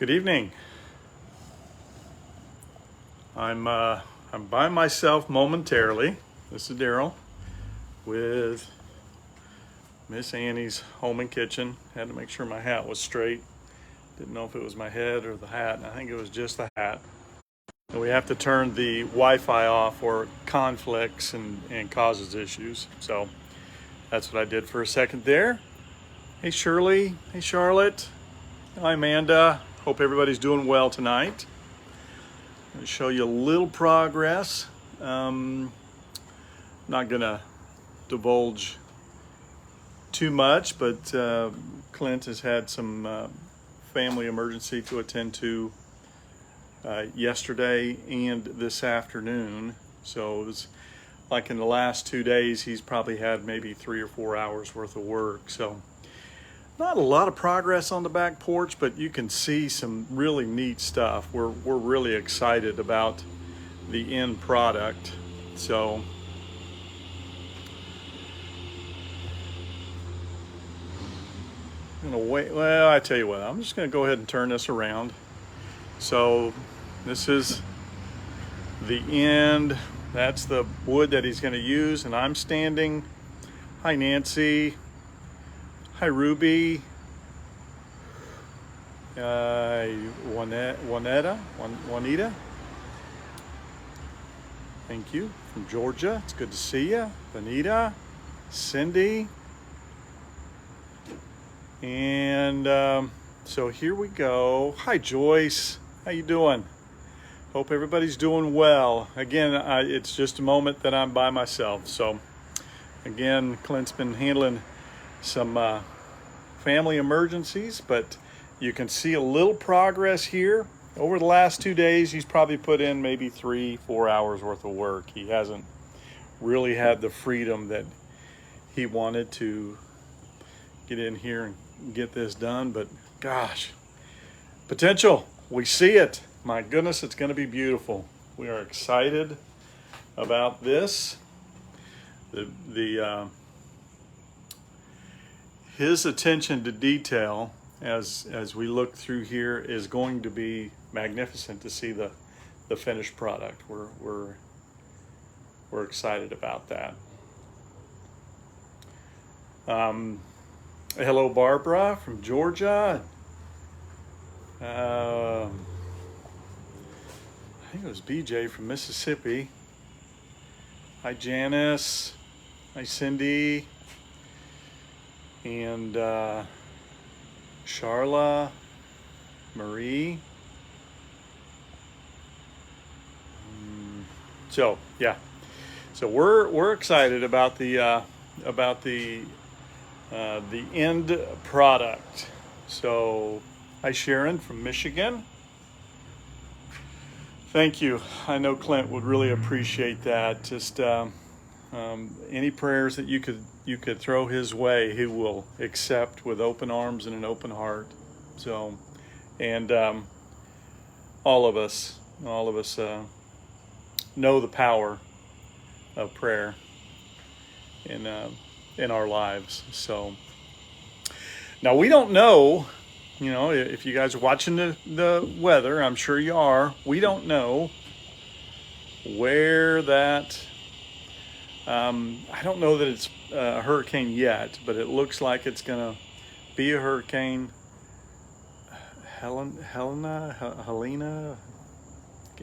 Good evening. I'm by myself momentarily. This is Daryl with Miss Annie's home and kitchen. Had to make sure my hat was straight. Didn't know if it was my head or the hat, and I think it was just the hat. And we have to turn the Wi-Fi off or conflicts and causes issues. So that's what I did for a second there. Hey Shirley, hey Charlotte, hi Amanda. Hope everybody's doing well tonight. I'm going to show you a little progress. Not gonna divulge too much, but Clint has had some family emergency to attend to yesterday and this afternoon. So it was like in the last 2 days, he's probably had maybe 3 or 4 hours worth of work. So not a lot of progress on the back porch, but you can see some really neat stuff. We're really excited about the end product. So I'm gonna wait. Well, I tell you what, I'm just gonna go ahead and turn this around. So this is the end. That's the wood that he's gonna use, and I'm standing. Hi Nancy. Hi Ruby. Juanita. Thank you, from Georgia. It's good to see you. Vanita, Cindy. And so here we go. Hi Joyce, how you doing? Hope everybody's doing well. Again, it's just a moment that I'm by myself. So again, Clint's been handling some family emergencies, but you can see a little progress here. Over the last 2 days, he's probably put in maybe 3-4 hours worth of work. He hasn't really had the freedom that he wanted to get in here and get this done, but gosh, potential, we see it. My goodness, it's going to be beautiful. We are excited about this. His attention to detail as we look through here is going to be magnificent to see the finished product. We're excited about that. Hello Barbara from Georgia. I think it was BJ from Mississippi. Hi Janice. Hi Cindy. And Charla, Marie. So yeah, so we're excited about the end product. So hi Sharon from Michigan. Thank you. I know Clint would really appreciate that. Just any prayers that you could throw his way, he will accept with open arms and an open heart. So, and all of us know the power of prayer in our lives. So now we don't know, if you guys are watching the weather, I'm sure you are. We don't know where that. I don't know that it's a hurricane yet, but it looks like it's gonna be a hurricane. Helena.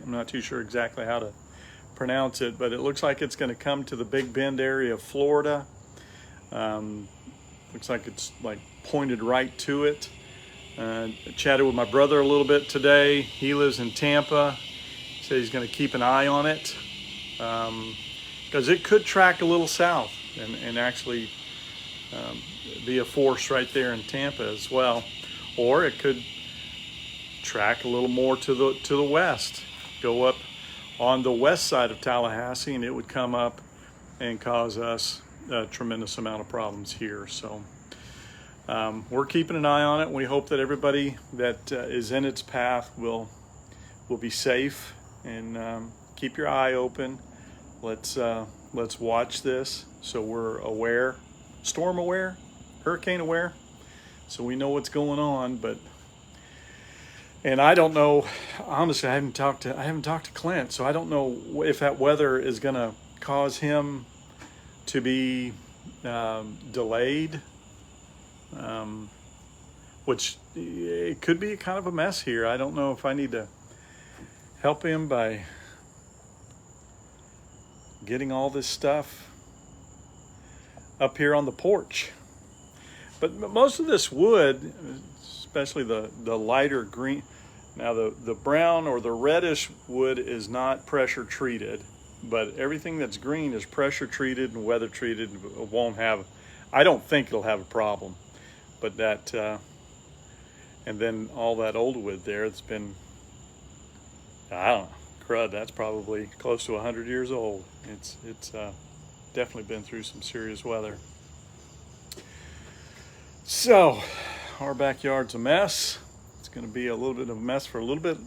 I'm not too sure exactly how to pronounce it, but it looks like it's going to come to the Big Bend area of Florida. Looks like it's like pointed right to it. I chatted with my brother a little bit today. He lives in Tampa. He said he's going to keep an eye on it because it could track a little south and actually be a force right there in Tampa as well, or it could track a little more to the west, go up on the west side of Tallahassee, and it would come up and cause us a tremendous amount of problems here. So we're keeping an eye on it. We hope that everybody that is in its path will be safe, and keep your eye open. Let's watch this so we're aware, storm aware, hurricane aware, so we know what's going on. But And I don't know, honestly, I haven't talked to Clint, so I don't know if that weather is going to cause him to be delayed, which it could be kind of a mess here. I don't know if I need to help him by getting all this stuff up here on the porch. But most of this wood, especially the lighter green, now the brown or the reddish wood is not pressure treated, but everything that's green is pressure treated and weather treated. It won't have, I don't think it'll have a problem. But that, and then all that old wood there, it's been, I don't know, crud, that's probably close to 100 years old. It's definitely been through some serious weather. So our backyard's a mess. It's going to be a little bit of a mess for a little bit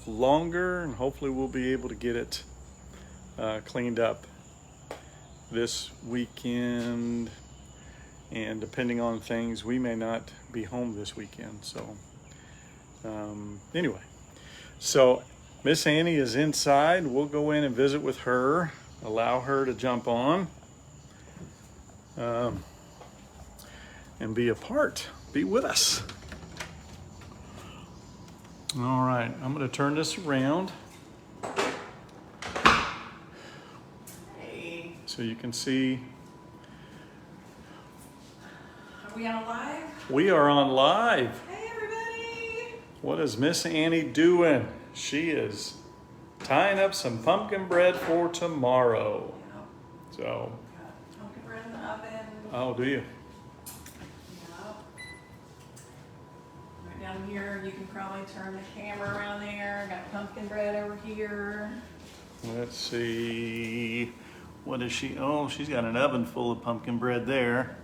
longer, and hopefully we'll be able to get it cleaned up this weekend. And depending on things, we may not be home this weekend. So anyway, so Miss Annie is inside. We'll go in and visit with her, allow her to jump on and be a part, be with us. All right, I'm going to turn this around so you can see. Are we on live? We are on live. Hey, everybody. What is Miss Annie doing? She is tying up some pumpkin bread for tomorrow. Yep. So. Got pumpkin bread in the oven. Oh, do you? Yep. Right down here, you can probably turn the camera around there. Got pumpkin bread over here. Let's see. What is she? Oh, she's got an oven full of pumpkin bread there.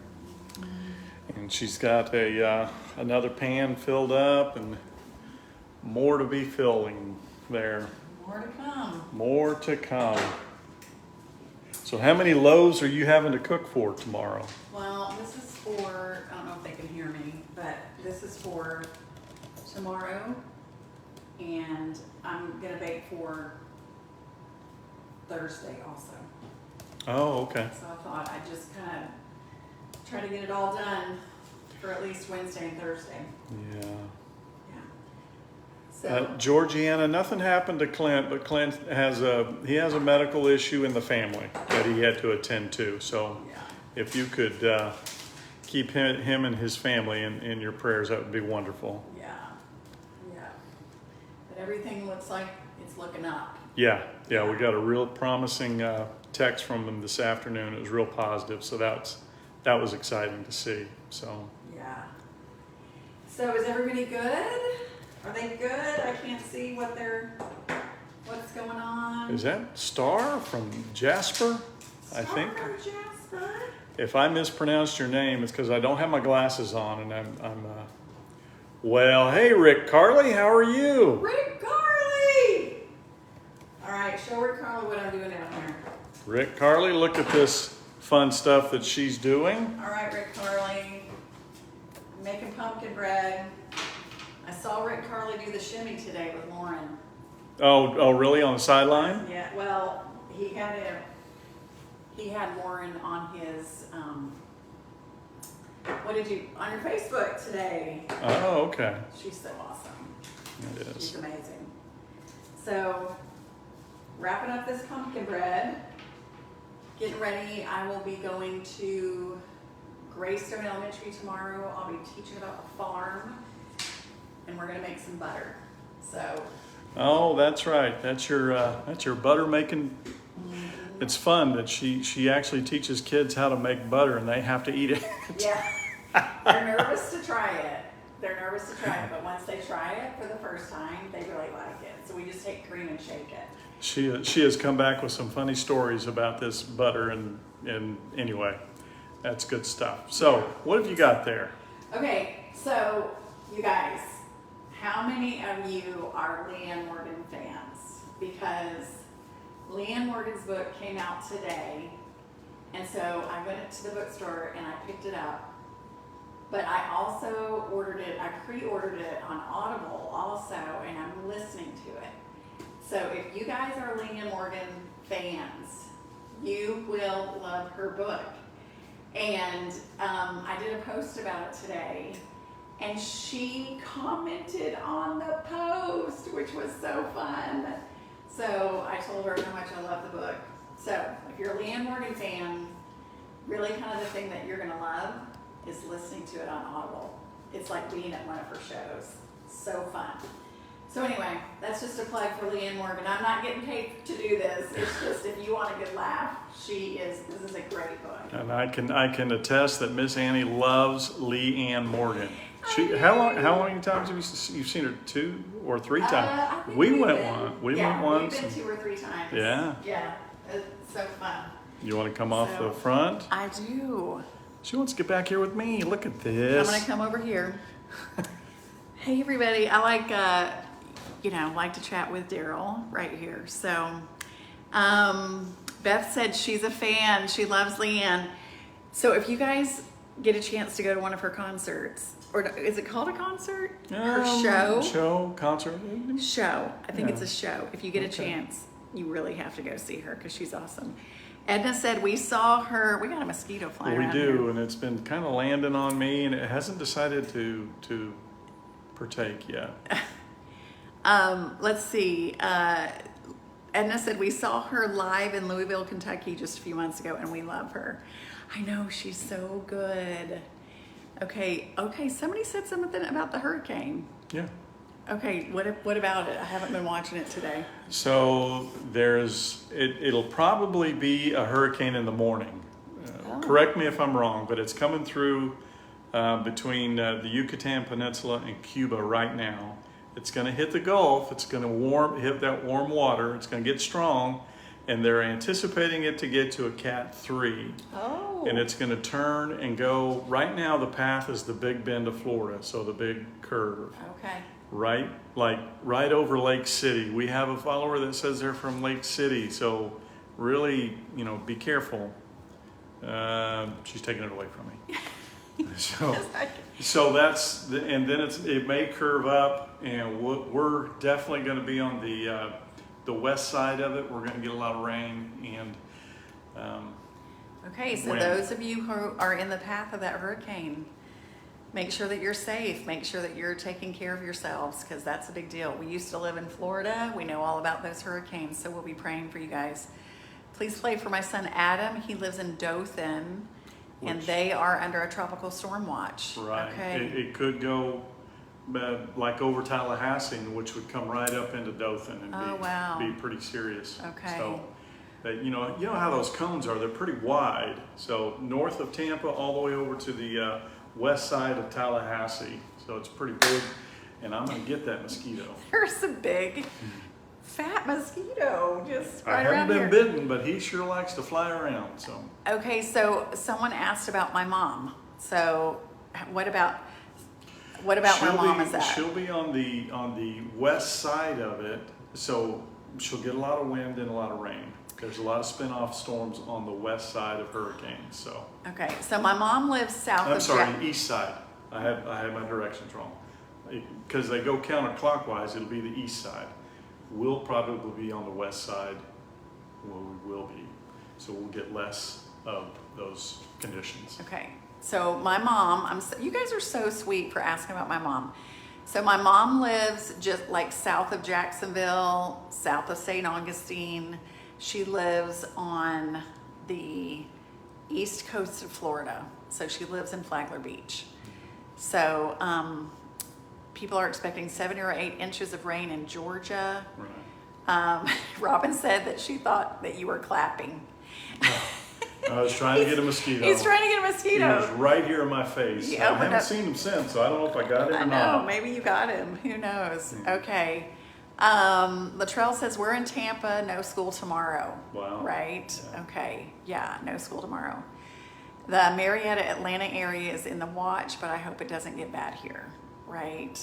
And she's got another pan filled up and more to be filling there. More to come. More to come. So how many loaves are you having to cook for tomorrow? Well, this is for, I don't know if they can hear me, but this is for tomorrow. And I'm going to bake for Thursday also. Oh, okay. So I thought I'd just kind of try to get it all done for at least Wednesday and Thursday. Yeah. Yeah. So Georgiana, nothing happened to Clint, but Clint has a medical issue in the family that he had to attend to. So yeah. if you could keep him and his family in your prayers, that would be wonderful. Yeah. Yeah. But everything looks like it's looking up. Yeah. We got a real promising text from him this afternoon. It was real positive, so that was exciting to see. So yeah. So is everybody good? Are they good? I can't see what's going on. is that Star from Jasper? I think. Star from Jasper. If I mispronounced your name, it's because I don't have my glasses on, and I'm well, hey Rick Carly, how are you? Rick Carly! All right, show Rick Carly what I'm doing down here. Rick Carly, look at this fun stuff that she's doing. All right, Rick Carly, I'm making pumpkin bread. I saw Rick Carly do the shimmy today with Lauren. Oh, really? On the sideline? Yeah, well, he had Lauren on his, on your Facebook today. Oh, okay. She's so awesome. It is. She's amazing. So, wrapping up this pumpkin bread, getting ready. I will be going to Greystone Elementary tomorrow. I'll be teaching about the farm, and we're gonna make some butter. So. Oh, that's right. That's your butter making. Mm-hmm. It's fun that she actually teaches kids how to make butter, and they have to eat it. Yeah. They're nervous to try it. But once they try it for the first time, they really like it. So we just take cream and shake it. She has come back with some funny stories about this butter, and anyway, that's good stuff. So what have you got there? Okay, so you guys, how many of you are Leanne Morgan fans? Because Leanne Morgan's book came out today, and so I went to the bookstore and I picked it up. But I also ordered it, I pre-ordered it on Audible also, and I'm listening to it. So if you guys are Leanne Morgan fans, you will love her book. And I did a post about it today, and she commented on the post, which was so fun. So I told her how much I love the book. So if you're a Leanne Morgan fan, really kind of the thing that you're gonna love is listening to it on Audible. It's like being at one of her shows. So fun. So anyway, that's just a plug for Leanne Morgan. I'm not getting paid to do this. It's just if you want a good laugh, this is a great book. And I can attest that Miss Annie loves Leanne Morgan. How many times have you've seen her? 2 or 3 times? I think we went once. We've been 2 or 3 times. Yeah. Yeah, it's so fun. You want to come off the front? I do. She wants to get back here with me. Look at this. I'm gonna come over here. Hey everybody, I like to chat with Daryl right here. So, Beth said she's a fan. She loves Leanne. So if you guys get a chance to go to one of her concerts, or is it called a concert? Her Concert. Show. I think Yeah. it's a show. If you get a chance, you really have to go see her because she's awesome. Edna said we saw her. We got a mosquito flying around We do, here. and it's been kind of landing on me, and it hasn't decided to partake yet. Let's see. Edna said we saw her live in Louisville, Kentucky just a few months ago, and we love her. I know, she's so good. Okay. Somebody said something about the hurricane. Yeah. Okay, what about it? I haven't been watching it today. So it'll probably be a hurricane in the morning. Correct me if I'm wrong, but it's coming through between the Yucatan Peninsula and Cuba right now. It's going to hit the Gulf. It's going to hit that warm water. It's going to get strong, and they're anticipating it to get to a Cat 3. Oh. And it's going to turn and go. Right now, the path is the Big Bend of Florida, so the big curve. Okay. Right over Lake City. We have a follower that says they're from Lake City, so really, be careful. She's taking it away from me. So that's and then it may curve up, and we're definitely going to be on the west side of it. We're going to get a lot of rain and. Okay, so those of you who are in the path of that hurricane, make sure that you're safe. Make sure that you're taking care of yourselves, because that's a big deal. We used to live in Florida. We know all about those hurricanes, so we'll be praying for you guys. Please pray for my son Adam. He lives in Dothan, and they are under a tropical storm watch. Right. Okay. It could go like over Tallahassee, which would come right up into Dothan and be pretty serious. Okay. So, you know how those cones are. They're pretty wide. So north of Tampa, all the way over to the west side of Tallahassee. So it's pretty big, and I'm gonna get that mosquito. There's a big, fat mosquito just right I around haven't here. been bitten, but he sure likes to fly around. So. Okay, so someone asked about my mom. So what about where mom is at? She'll be on the west side of it, so she'll get a lot of wind and a lot of rain. There's a lot of spin-off storms on the west side of hurricanes. So. Okay, so my mom lives south of. I'm sorry, east side. I had my directions wrong. Because they go counterclockwise, it'll be the east side. We'll probably be on the west side. Well, we will be. So we'll get less of those conditions. Okay, so my mom, you guys are so sweet for asking about my mom. So my mom lives just like south of Jacksonville, south of St. Augustine. She lives on the east coast of Florida. So she lives in Flagler Beach. So people are expecting 7 or 8 inches of rain in Georgia. Right. Robin said that she thought that you were clapping. I was trying to get a mosquito. He's trying to get a mosquito. He was right here in my face. I haven't seen him since, so I don't know if I got him or not. I know, maybe you got him. Who knows? Okay. Latrell says we're in Tampa, no school tomorrow. Wow. Right? Yeah. Okay. Yeah, no school tomorrow. The Marietta, Atlanta area is in the watch, but I hope it doesn't get bad here. Right?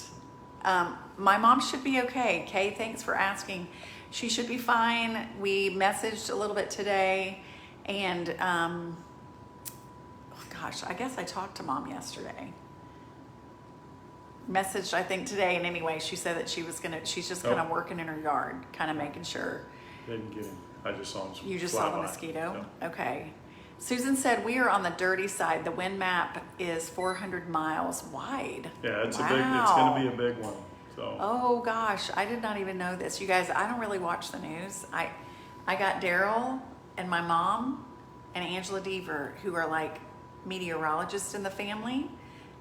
My mom should be okay. Kay, thanks for asking. She should be fine. We messaged a little bit today, and gosh, I guess I talked to mom yesterday. messaged, I think today, and anyway, she said that she's just kind of Oh. working in her yard, kind of making sure. Didn't get him. I just saw him. You just fly saw the by. mosquito? So, Okay. Susan said we are on the dirty side. The wind map is 400 miles wide. yeah, it's Wow. it's going to be a big one. So. Oh gosh, I did not even know this. You guys, I don't really watch the news. I got Daryl and my mom and Angela Deaver, who are like meteorologists in the family,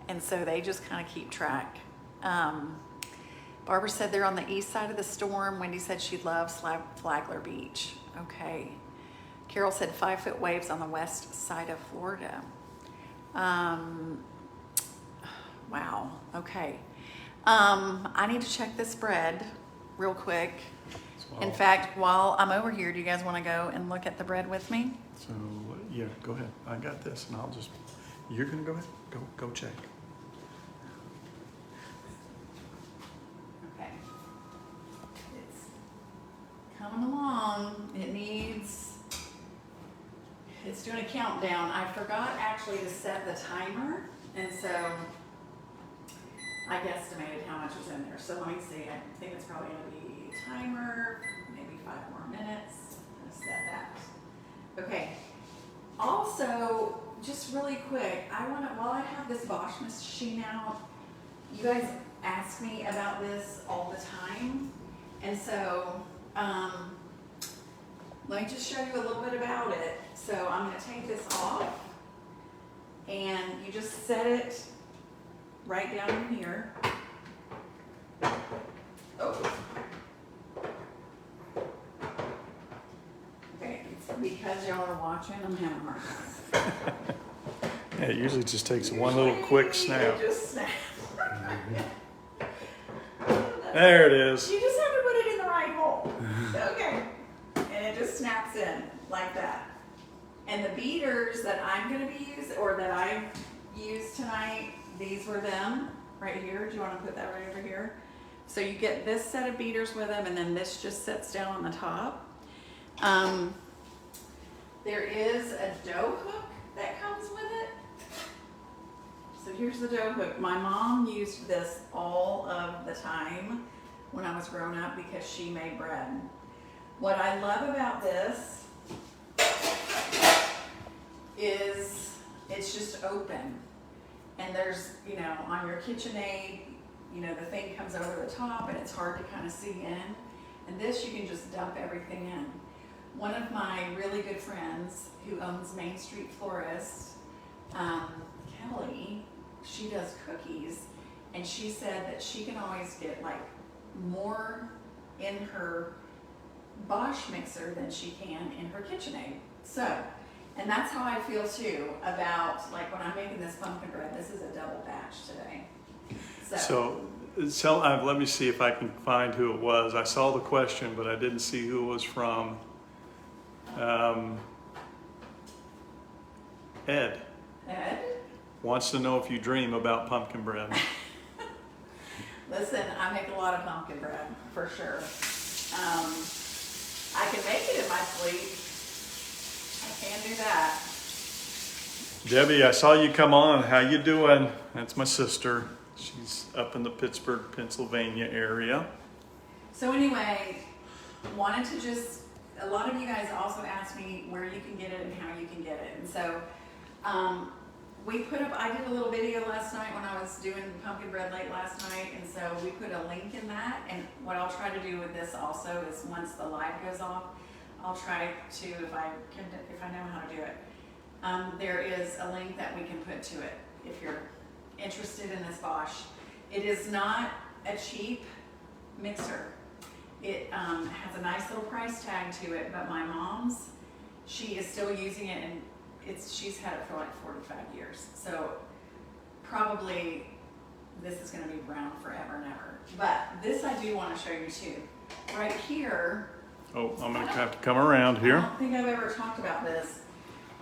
and so they just kind of keep track. Barbara said they're on the east side of the storm. Wendy said she loves Flagler Beach. Okay. Carol said 5-foot waves on the west side of Florida. Wow. Okay. I need to check this bread real quick. In fact, while I'm over here, do you guys want to go and look at the bread with me? So yeah, go ahead. I got this, and I'll just. You're gonna go ahead. Go check. Okay. It's coming along. It's doing a countdown. I forgot actually to set the timer, and so I guesstimated how much was in there. So let me see. I think it's probably going to be timer, maybe 5 more minutes. I'm going to set that. Okay. Also, just really quick, while I have this Bosch machine out, you guys ask me about this all the time. And so, let me just show you a little bit about it. So I'm going to take this off, and you just set it right down in here. Oh. Okay, it's because y'all are watching, I'm having a hard time. Yeah, it usually just takes one little quick snap. It just snaps. There it is. You just have to put it in the right hole. Okay. And it just snaps in like that. And the beaters that I'm going to be using, or that I used tonight, these were them right here. Do you want to put that right over here? So you get this set of beaters with them, and then this just sits down on the top. There is a dough hook that comes with it. So here's the dough hook. My mom used this all of the time when I was growing up because she made bread. What I love about this is it's just open. And there's, on your KitchenAid, the thing comes over the top and it's hard to kind of see in. And this, you can just dump everything in. One of my really good friends who owns Main Street Florist, Kelly, she does cookies, and she said that she can always get like more in her Bosch mixer than she can in her KitchenAid. So, and that's how I feel too about like when I'm making this pumpkin bread. This is a double batch today. So let me see if I can find who it was. I saw the question, but I didn't see who it was from. Ed wants to know if you dream about pumpkin bread. Listen, I make a lot of pumpkin bread for sure. I can make it in my sleep. I can do that. Debbie, I saw you come on. How you doing? That's my sister. She's up in the Pittsburgh, Pennsylvania area. So anyway, wanted to just, a lot of you guys also asked me where you can get it and how you can get it. And so I did a little video last night when I was doing pumpkin bread late last night. And so we put a link in that. And what I'll try to do with this also is once the live goes off, I'll try to, if I know how to do it. There is a link that we can put to it if you're interested in this Bosch. It is not a cheap mixer. It has a nice little price tag to it, but my mom's, she is still using it, and she's had it for like 45 years. So probably this is going to be around forever and ever. But this I do want to show you too. Right here. Oh, I'm going to have to come around here. I don't think I've ever talked about this.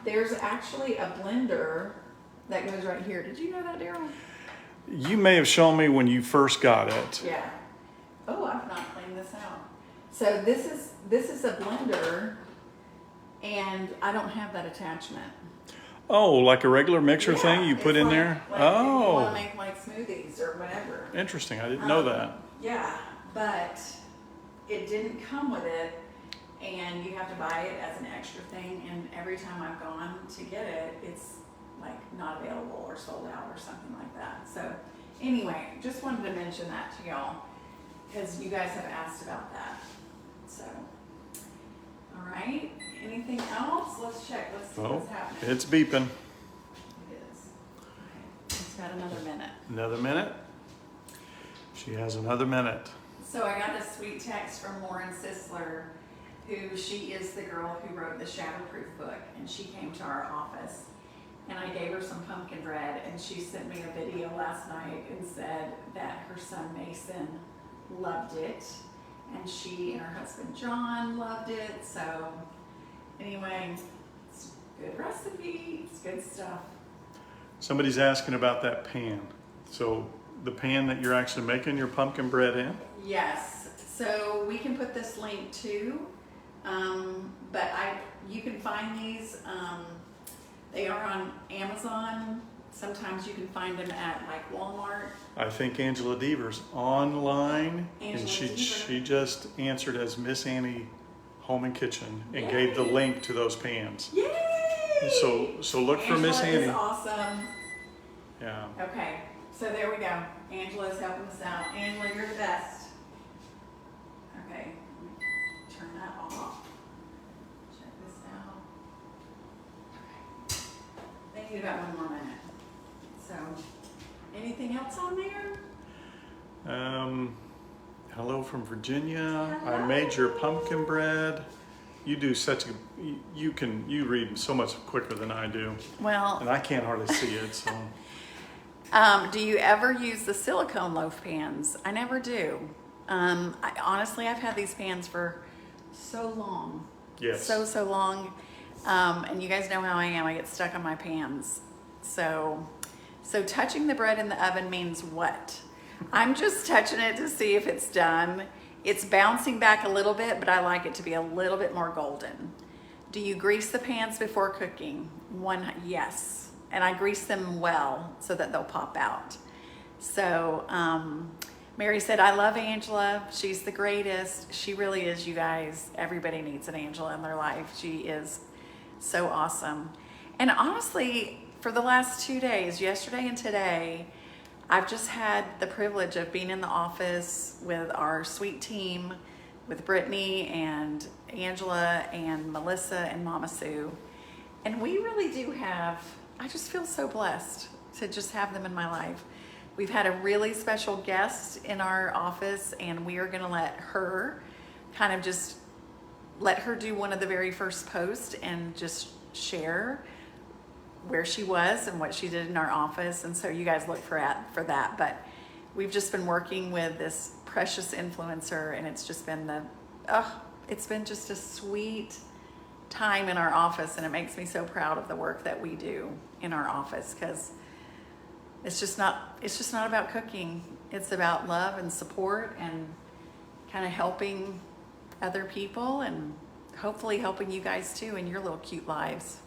There's actually a blender that goes right here. Did you know that, Daryl? You may have shown me when you first got it. Yeah. Oh, I've not cleaned this out. So this is a blender, and I don't have that attachment. Oh, like a regular mixer Yeah, thing you put it's in like- there? Like if you want Oh, to make like smoothies or whatever. interesting. I didn't know that. Yeah, but it didn't come with it, and you have to buy it as an extra thing. And every time I've gone to get it, it's like not available or sold out or something like that. So anyway, just wanted to mention that to y'all because you guys have asked about that. So, all right. Anything else? Let's check. Let's see Oh, what's happening. it's beeping. It is. Okay. It's got another minute. Another minute? She has another minute. So I got a sweet text from Lauren Sisler, who she is the girl who wrote the Shatterproof book, and she came to our office. And I gave her some pumpkin bread, and she sent me a video last night and said that her son Mason loved it, and she and her husband John loved it. So anyway, it's a good recipe, it's good stuff. Somebody's asking about that pan. So the pan that you're actually making your pumpkin bread in? Yes, so we can put this link too, but you can find these, they are on Amazon. Sometimes you can find them at like Walmart. I think Angela Deaver's online, and Angela she Deaver. just answered as Miss Annie Home and Kitchen and Yay. gave the link to those pans. Yay! So look for Miss Angela Annie. is awesome. Yeah. Okay, so there we go. Angela is helping us out. Angela, you're the best. Okay, let me turn that off. Check this out. Okay. They need about 1 more minute. So, anything else on there? Hello from Virginia. Hello. I made your pumpkin bread. You do such a, you read so much quicker than I do. Well, And I can't hardly see it, so. do you ever use the silicone loaf pans? I never do. Honestly, I've had these pans for so long. Yes. So long. And you guys know how I am. I get stuck on my pans. So touching the bread in the oven means what? I'm just touching it to see if it's done. It's bouncing back a little bit, but I like it to be a little bit more golden. Do you grease the pans before cooking? Yes. And I grease them well so that they'll pop out. So Mary said, I love Angela. She's the greatest. She really is, you guys. Everybody needs an Angela in their life. She is so awesome. And honestly, for the last 2 days, yesterday and today, I've just had the privilege of being in the office with our sweet team, with Brittany and Angela and Melissa and Mama Sue. And we really do have, I just feel so blessed to just have them in my life. We've had a really special guest in our office, and we are gonna let her kind of just let her do one of the very first posts and just share where she was and what she did in our office. And so you guys look for that. But we've just been working with this precious influencer, and it's just been it's been just a sweet time in our office, and it makes me so proud of the work that we do in our office, because it's just not about cooking. It's about love and support and kind of helping other people, and hopefully helping you guys too in your little cute lives.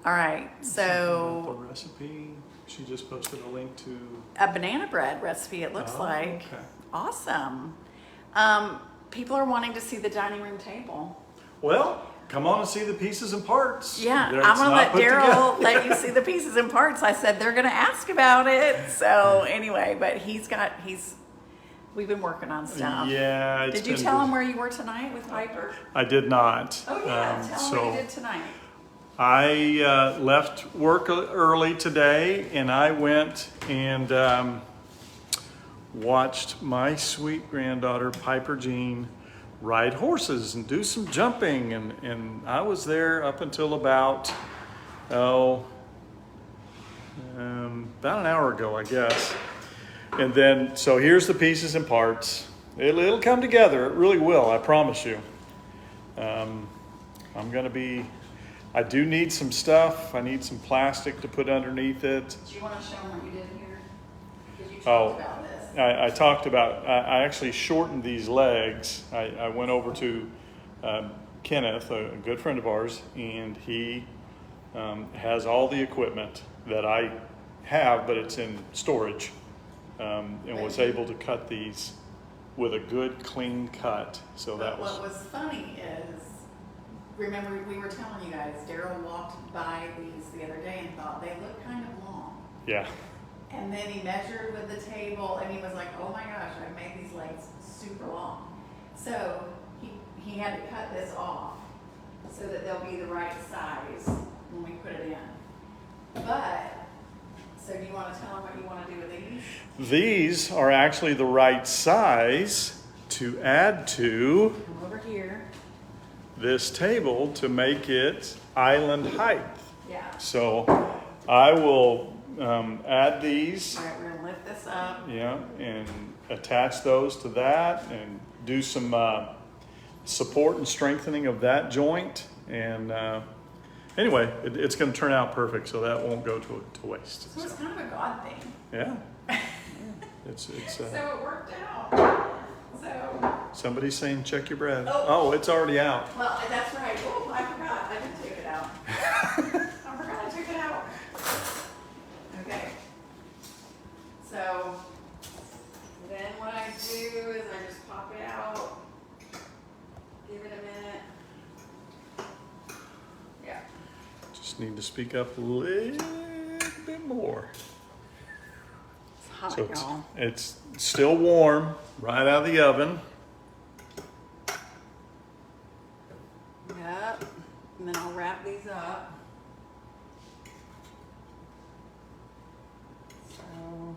All right, The so recipe, she just posted a link to. a banana bread recipe, it looks Oh, like. okay. Awesome. People are wanting to see the dining room table. Well, come on and see the pieces and parts. Yeah, It's I'm gonna not let put Daryl together. let you see the pieces and parts. I said they're gonna ask about it. So anyway, but we've been working on stuff. Yeah. Did you tell him where you were tonight with Piper? I did not. Oh yeah, tell him what you did tonight. I left work early today, and I went and watched my sweet granddaughter Piper Jean ride horses and do some jumping, and I was there up until about an hour ago, I guess. And then, so here's the pieces and parts. It'll come together. It really will. I promise you. I do need some stuff. I need some plastic to put underneath it. Do you want to show them what you did here? Because you Oh, talked about this. I talked about, I actually shortened these legs. I went over to Kenneth, a good friend of ours, and he has all the equipment that I have, but it's in storage, and was able to cut these with a good clean cut. So that was. What was funny is, remember we were telling you guys, Daryl walked by these the other day and thought they look kind of long. Yeah. And then he measured with the table and he was like, oh my gosh, I made these legs super long. So he had to cut this off so that they'll be the right size when we put it in. But, so do you want to tell them what you want to do with these? These are actually the right size to add to Come over here. this table to make it island height. Yeah. So I will add these, All right, we're gonna lift this up. yeah, and attach those to that and do some support and strengthening of that joint. And anyway, it's going to turn out perfect, so that won't go to waste. So it's kind of a God thing. Yeah. It's So it worked out. So. Somebody's saying check your bread. Oh. Oh, it's already out. Well, that's right. Oh, I forgot. I didn't take it out. I forgot I took it out. Okay. So then what I do is I just pop it out. Give it a minute. Yeah. Just need to speak up a little bit more. It's hot, So y'all. it's still warm, right out of the oven. Yep. And then I'll wrap these up. So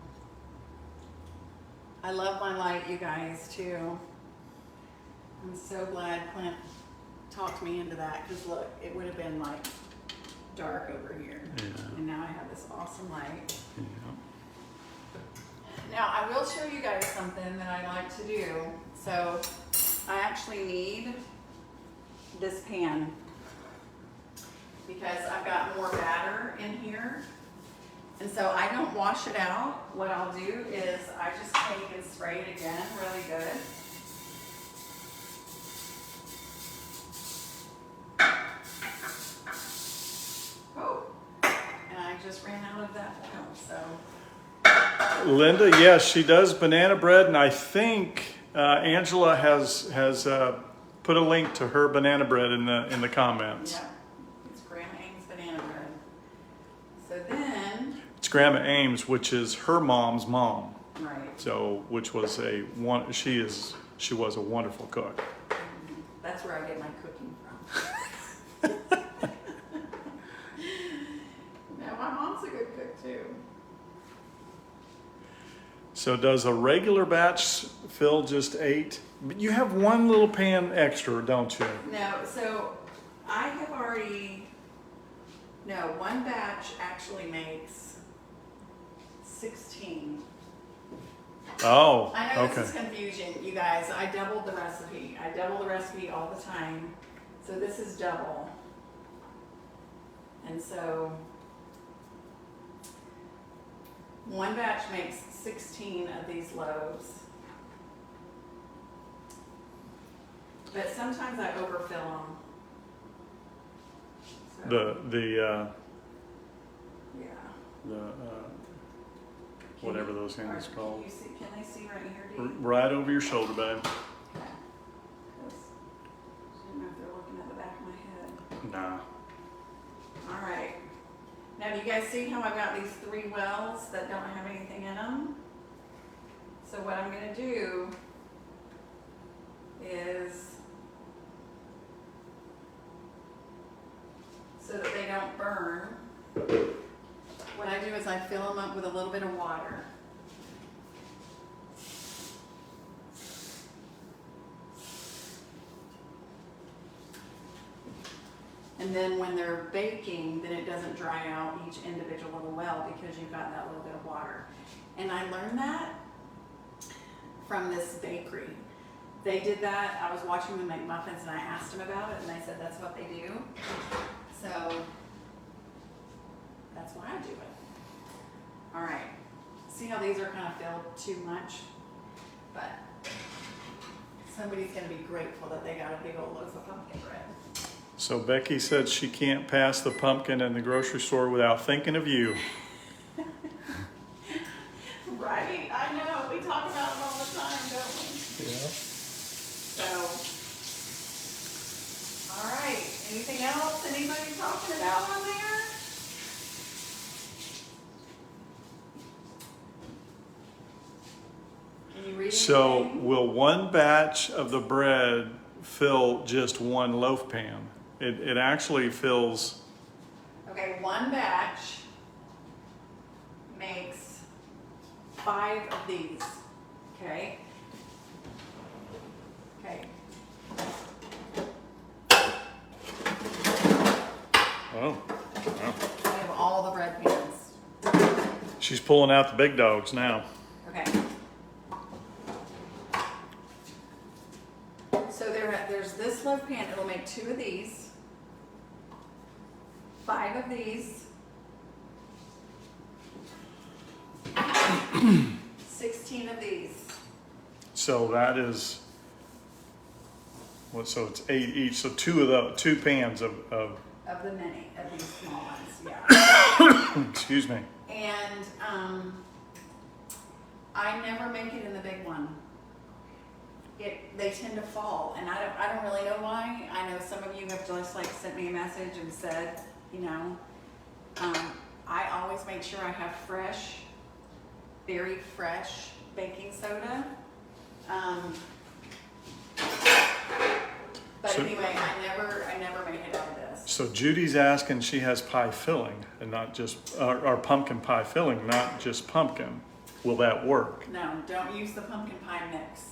I love my light, you guys, too. I'm so glad Clint talked me into that, because look, it would have been like dark over here. Yeah. And now I have this awesome light. Yeah. Now, I will show you guys something that I like to do. So I actually need this pan because I've got more batter in here. And so I don't wash it out. What I'll do is I just take and spray it again really good. Oh, and I just ran out of that oil, so. Linda, yes, she does banana bread, and I think Angela has put a link to her banana bread in the comments. Yeah, it's Grandma Ames banana bread. So then, It's Grandma Ames, which is her mom's mom. right, So, which was she was a wonderful cook. that's where I get my cooking from. Now, my mom's a good cook too. So does a regular batch fill just 8? But you have one little pan extra, don't you? No, so I have already, no, one batch actually makes 16. Oh, I know okay. this is confusion, you guys. I doubled the recipe. I double the recipe all the time. So this is double. And so one batch makes 16 of these loaves. But sometimes I overfill them. So, The yeah. whatever those things are called. Can they see right here, Dee? Right over your shoulder, babe. Okay. 'Cause I didn't know if they're looking at the back of my head. Nah. All right. Now, do you guys see how I've got these 3 wells that don't have anything in them? So what I'm going to do is, so that they don't burn, what I do is I fill them up with a little bit of water. And then when they're baking, then it doesn't dry out each individual little well because you've got that little bit of water. And I learned that from this bakery. They did that. I was watching them make muffins and I asked them about it and they said that's what they do. So that's why I do it. All right. See how these are kind of filled too much? But somebody's going to be grateful that they got a big old loaf of pumpkin bread. So Becky said she can't pass the pumpkin in the grocery store without thinking of you. Right? I know. We talk about it all the time, don't we? Yeah. So, all right. Anything else? Anybody talking about on there? Can you read So anything? will one batch of the bread fill just one loaf pan? It actually fills. Okay, one batch makes 5 of these. Okay. Okay. Oh, wow. I have all the bread pans. She's pulling out the big dogs now. Okay. So there's this loaf pan. It'll make 2 of these, 5 of these, 16 of these. So that is what? So it's 8 each. So 2 pans of Of the mini, of these small ones, yeah. excuse me. And I never make it in the big one. They tend to fall, and I don't really know why. I know some of you have just like sent me a message and said, you know, I always make sure I have fresh, very fresh baking soda. But So- anyway, I never make it out of this. So Judy's asking, she has pie filling and not just, or pumpkin pie filling, not just pumpkin. Will that work? No, don't use the pumpkin pie mix.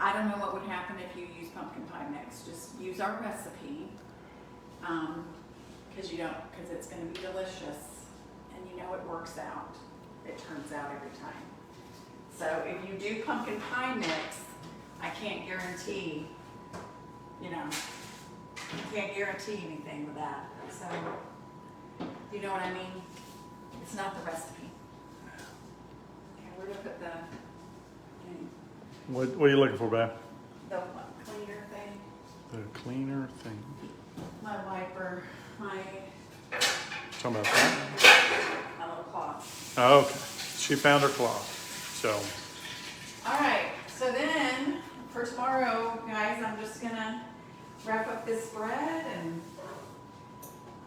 I don't know what would happen if you use pumpkin pie mix. Just use our recipe, because it's going to be delicious, and you know it works out. It turns out every time. So if you do pumpkin pie mix, I can't guarantee, you know, I can't guarantee anything with that. So, you know what I mean? It's not the recipe. Okay, we're gonna put the What are you looking for, Beth? cleaner thing, The cleaner thing. my wiper, my Talking about that? little cloth. Oh, okay. She found her cloth. So, All right, so then for tomorrow, guys, I'm just gonna wrap up this bread and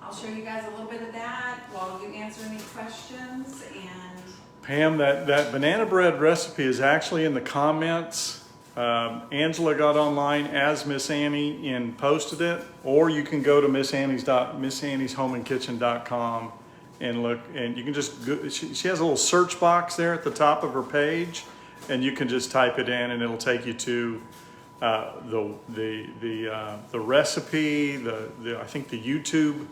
I'll show you guys a little bit of that while you answer any questions. And Pam, that banana bread recipe is actually in the comments. Angela got online as Miss Annie and posted it, or you can go to missannieshomeandkitchen.com and look, and you can just go, she has a little search box there at the top of her page, and you can just type it in and it'll take you to the recipe. I think the YouTube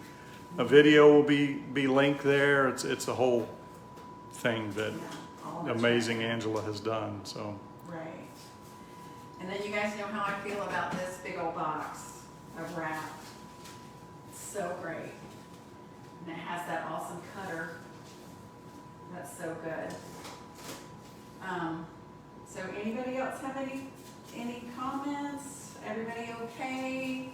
video will be linked there. It's a whole thing that all that's amazing right. Angela has done. So Right. And then you guys know how I feel about this big old box of wrap. It's so great. And it has that awesome cutter. That's so good. So anybody else have any comments? Everybody okay?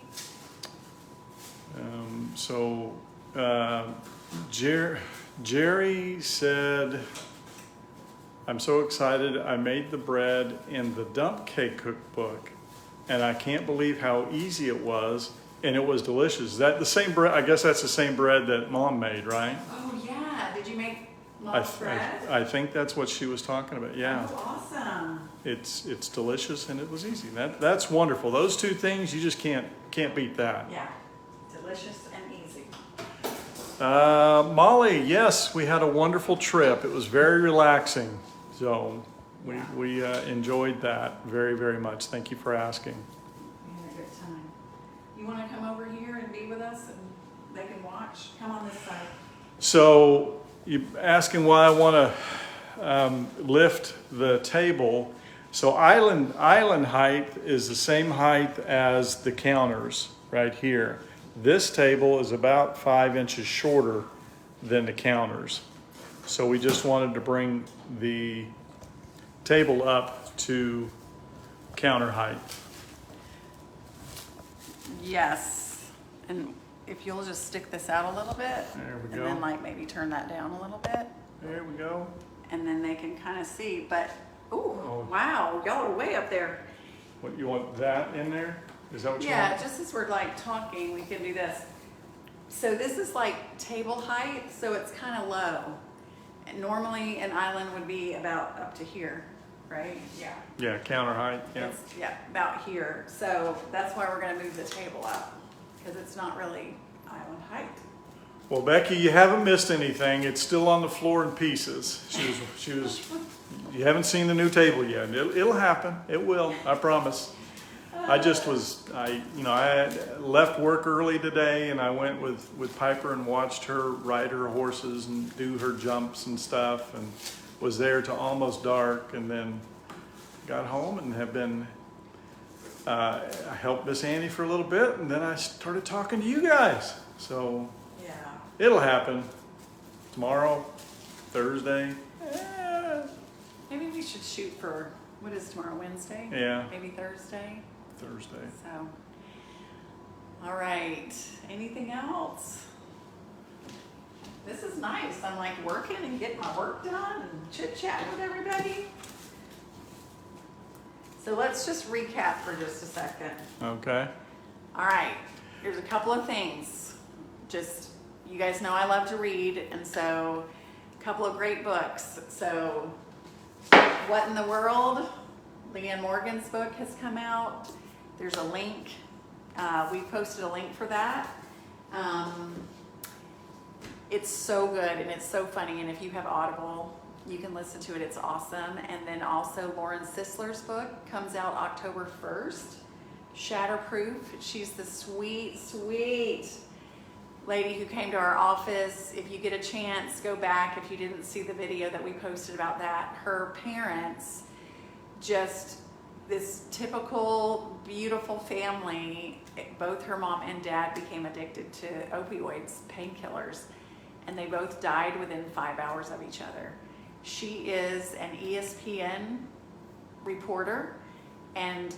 Jerry said, I'm so excited. I made the bread in the dump cake cookbook, and I can't believe how easy it was, and it was delicious. Is that the same bread? I guess that's the same bread that Mom made, right? Oh yeah, did you make Mom's bread? I think that's what she was talking about. Yeah, Oh, awesome. it's delicious and it was easy. That's wonderful. Those 2 things, you just can't beat that. Yeah, delicious and easy. Molly, yes, we had a wonderful trip. It was very relaxing. So we enjoyed that very, very much. Thank you for asking. We had a good time. You want to come over here and be with us and they can watch? Come on this side. So you're asking why I want to lift the table. So island height is the same height as the counters right here. This table is about 5 inches shorter than the counters. So we just wanted to bring the table up to counter height. Yes. And if you'll just stick this out a little bit. There we and go. then like maybe turn that down a little bit. There we go. And then they can kind of see. But, ooh, Oh. wow, y'all are way up there. What, you want that in there? Is that what you Yeah, want? just as we're like talking, we can do this. So this is like table height, so it's kind of low. And normally an island would be about up to here, right? Yeah. Yeah, counter height, yeah. It's, yeah, about here. So that's why we're gonna move the table up, because it's not really island height. Well, Becky, you haven't missed anything. It's still on the floor in pieces. You haven't seen the new table yet. It'll happen. It will, I promise. I had left work early today and I went with Piper and watched her ride her horses and do her jumps and stuff, and was there till almost dark, and then got home and have been, I helped Miss Annie for a little bit, and then I started talking to you guys. So Yeah. it'll happen tomorrow, Thursday. Maybe we should shoot for, what is tomorrow, Wednesday? Yeah. Maybe Thursday? Thursday. So, all right, anything else? This is nice. I'm like working and getting my work done and chit chat with everybody. So let's just recap for just a second. Okay. All right, here's a couple of things. Just, you guys know I love to read, and so a couple of great books. So, What in the World? Leanne Morgan's book has come out. There's a link. We posted a link for that. It's so good and it's so funny. And if you have Audible, you can listen to it. It's awesome. And then also Lauren Sisler's book comes out October 1st. Shatterproof. She's the sweet, sweet lady who came to our office. If you get a chance, go back. If you didn't see the video that we posted about that, her parents, just this typical beautiful family, both her mom and dad became addicted to opioids, painkillers, and they both died within 5 hours of each other. She is an ESPN reporter, and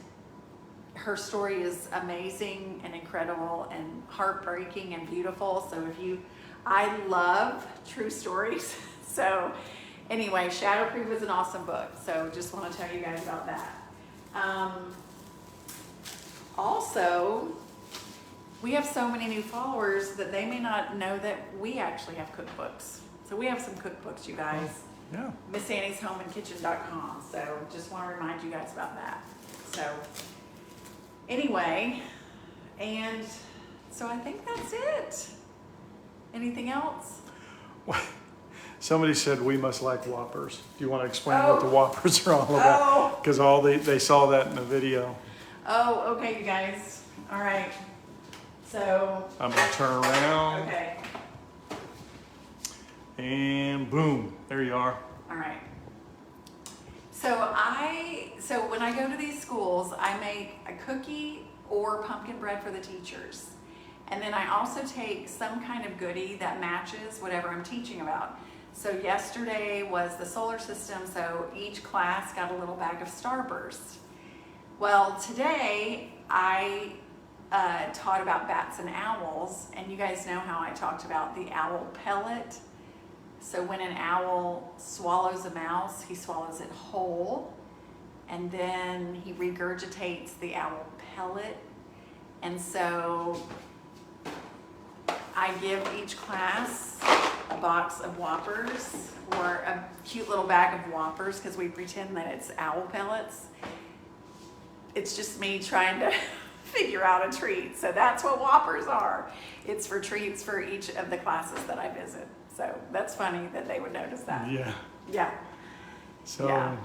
her story is amazing and incredible and heartbreaking and beautiful. So I love true stories. So anyway, Shatterproof is an awesome book. So just want to tell you guys about that. Also, we have so many new followers that they may not know that we actually have cookbooks. So we have some cookbooks, you guys. Yeah. MissAnniesHomeandKitchen.com. So just want to remind you guys about that. So anyway, and so I think that's it. Anything else? Somebody said we must like Whoppers. Do you want to explain what the Whoppers are all about? Oh. Because they saw that in the video. Oh, okay, you guys. All right. So. I'm going to turn around. Okay. And boom, there you are. All right. So when I go to these schools, I make a cookie or pumpkin bread for the teachers. And then I also take some kind of goodie that matches whatever I'm teaching about. So yesterday was the solar system, so each class got a little bag of Starburst. Well, today I taught about bats and owls, and you guys know how I talked about the owl pellet. So when an owl swallows a mouse, he swallows it whole, and then he regurgitates the owl pellet. And so I give each class a box of Whoppers, or a cute little bag of Whoppers, because we pretend that it's owl pellets. It's just me trying to figure out a treat. So that's what Whoppers are. It's for treats for each of the classes that I visit. So that's funny that they would notice that. Yeah. Yeah. So Yeah.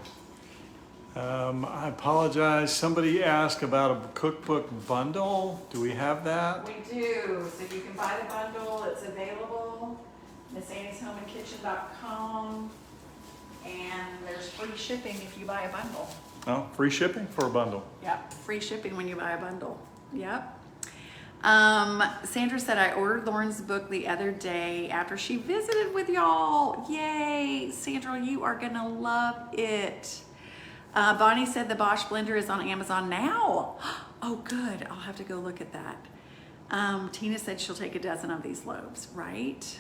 I apologize. Somebody asked about a cookbook bundle. Do we have that? We do. So you can buy the bundle. It's available. MissAnniesHomeandKitchen.com. And there's free shipping if you buy a bundle. Oh, free shipping for a bundle. Yep. Free shipping when you buy a bundle. Yep. Sandra said, I ordered Lauren's book the other day after she visited with y'all. Yay. Sandra, you are going to love it. Bonnie said the Bosch blender is on Amazon now. Oh, good. I'll have to go look at that. Tina said she'll take a dozen of these loaves, right?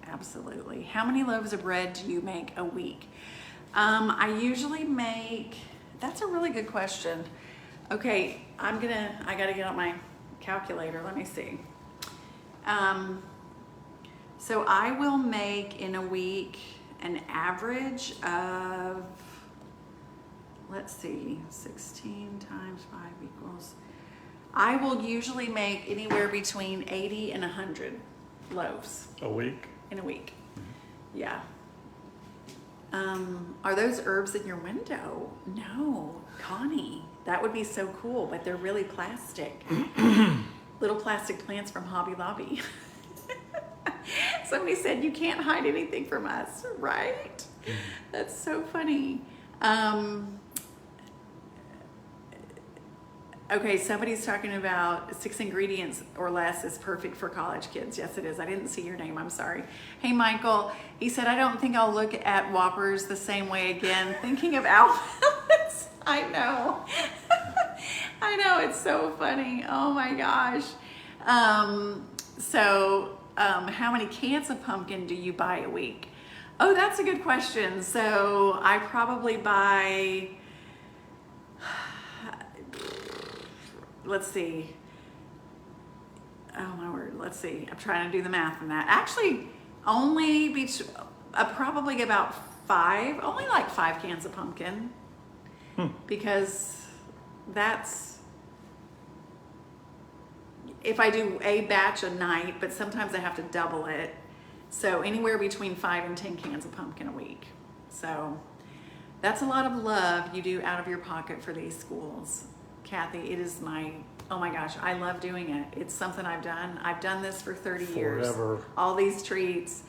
Absolutely. How many loaves of bread do you make a week? I usually make, that's a really good question. Okay, I gotta get out my calculator. Let me see. So I will make in a week an average of, let's see, 16 times 5 equals, I will usually make anywhere between 80 and 100 loaves. A week? In a week. Yeah. Are those herbs in your window? No, Connie, that would be so cool, but they're really plastic. Little plastic plants from Hobby Lobby. Somebody said you can't hide anything from us, right? That's so funny. Okay, somebody's talking about 6 ingredients or less is perfect for college kids. Yes, it is. I didn't see your name. I'm sorry. Hey, Michael. He said, I don't think I'll look at Whoppers the same way again. Thinking of Alphabets. I know. I know. It's so funny. Oh, my gosh. How many cans of pumpkin do you buy a week? Oh, that's a good question. So I probably buy... Let's see. Oh my word. Let's see. I'm trying to do the math on that. Actually, only probably about 5, only like 5 cans of pumpkin. Because that's, if I do a batch a night, but sometimes I have to double it. So anywhere between 5 and 10 cans of pumpkin a week. So that's a lot of love you do out of your pocket for these schools. Kathy, it is oh my gosh, I love doing it. It's something I've done. I've done this for 30 years. Forever. All these treats.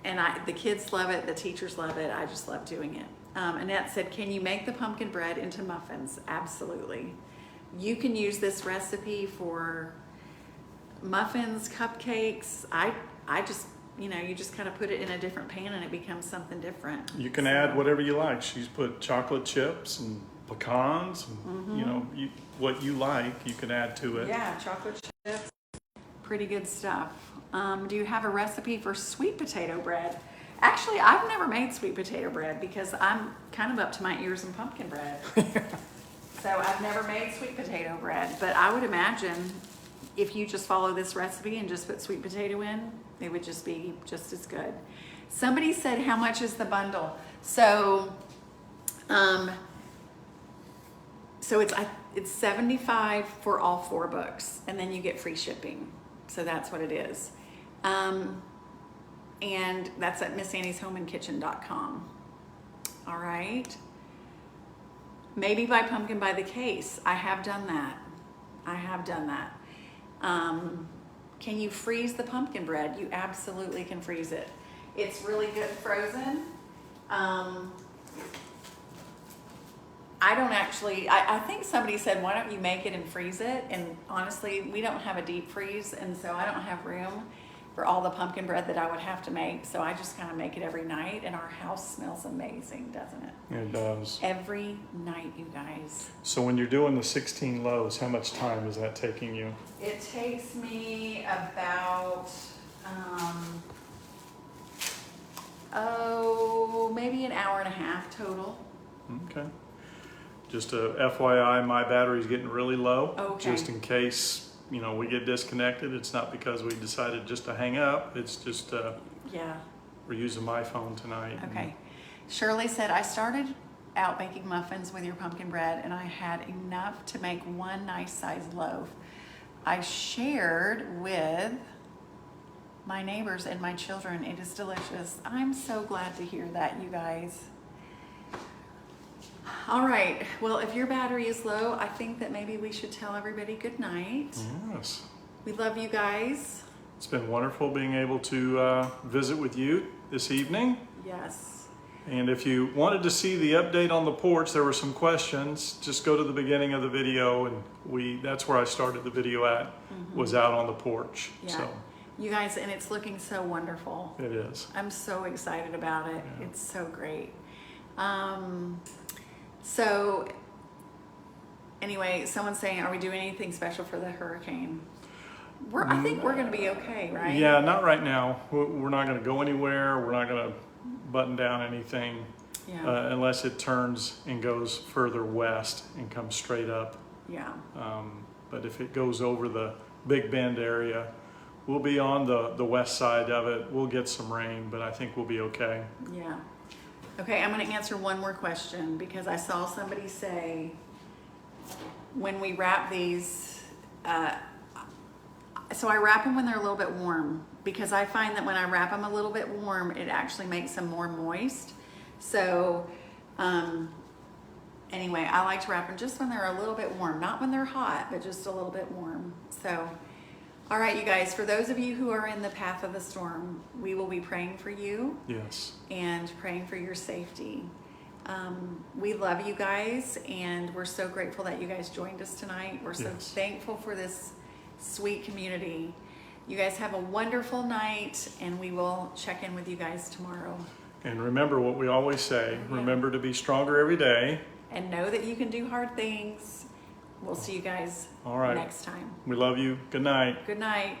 And the kids love it, the teachers love it. I just love doing it. Annette said, can you make the pumpkin bread into muffins? Absolutely. You can use this recipe for muffins, cupcakes. I just, you just kind of put it in a different pan and it becomes something different. You can add whatever you like. She's put chocolate chips and pecans and what you like you can add to it. Yeah, chocolate chips, pretty good stuff. Do you have a recipe for sweet potato bread? Actually, I've never made sweet potato bread because I'm kind of up to my ears in pumpkin bread. So I've never made sweet potato bread, but I would imagine if you just follow this recipe and just put sweet potato in, it would just be just as good. Somebody said, how much is the bundle? So it's $75 for all 4 books, and then you get free shipping. So that's what it is. And that's at MissAnniesHomeandKitchen.com. All right. Maybe buy pumpkin by the case. I have done that. Can you freeze the pumpkin bread? You absolutely can freeze it. It's really good frozen. I think somebody said, why don't you make it and freeze it? And honestly, we don't have a deep freeze, and so I don't have room for all the pumpkin bread that I would have to make. So I just kind of make it every night, and our house smells amazing, doesn't it? It does. Every night, you guys. So when you're doing the 16 loaves, how much time is that taking you? It takes me about, maybe an hour and a half total. Okay. Just a FYI, my battery's getting really low. Okay. Just in case, we get disconnected. It's not because we decided just to hang up. It's just yeah. We're using my phone tonight. Okay. Shirley said, I started out baking muffins with your pumpkin bread, and I had enough to make one nice sized loaf. I shared with my neighbors and my children. It is delicious. I'm so glad to hear that, you guys. All right. Well, if your battery is low, I think that maybe we should tell everybody good night. Yes. We love you guys. It's been wonderful being able to visit with you this evening. Yes. And if you wanted to see the update on the porch, there were some questions. Just go to the beginning of the video, and that's where I started the video at, was out on the porch. Yeah. So you guys, and it's looking so wonderful. it is. I'm so excited about it. Yeah. It's so great. So anyway, someone's saying, are we doing anything special for the hurricane? I think we're going to be okay, right? Yeah, not right now. We're not going to go anywhere. We're not going to button down anything unless it turns and goes further west and comes straight up. Yeah. But if it goes over the Big Bend area, we'll be on the west side of it. We'll get some rain, but I think we'll be okay. Yeah. Okay, I'm going to answer one more question because I saw somebody say when we wrap these, so I wrap them when they're a little bit warm because I find that when I wrap them a little bit warm, it actually makes them more moist. So anyway, I like to wrap them just when they're a little bit warm, not when they're hot, but just a little bit warm. So, all right, you guys, for those of you who are in the path of the storm, we will be praying for you. Yes. And praying for your safety. We love you guys, and we're so grateful that you guys joined us tonight. We're so thankful for this sweet community. You guys have a wonderful night, and we will check in with you guys tomorrow. And remember what we always say, remember to be stronger every day. And know that you can do hard things. We'll see you guys All right. next time. We love you. Good night. Good night.